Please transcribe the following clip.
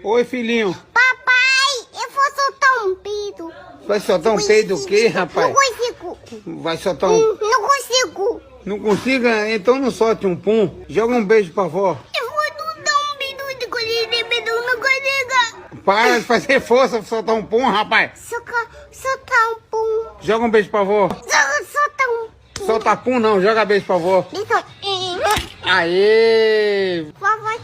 Oi, filhinho. Papai, eu vou soltar um peido. Vai soltar um peido o quê, rapaz? Não consigo. Vai soltar um... Não consigo. Não consiga? Então não solte um pum. Joga um beijo pra avó. Eu vou soltar um peido de colher, peido, não consigo. Para de fazer força pra soltar um pum, rapaz. Soltar um pum. Joga um beijo pra avó. Solta um pum. Solta pum não, joga beijo pra avó. Então, Aê! vovó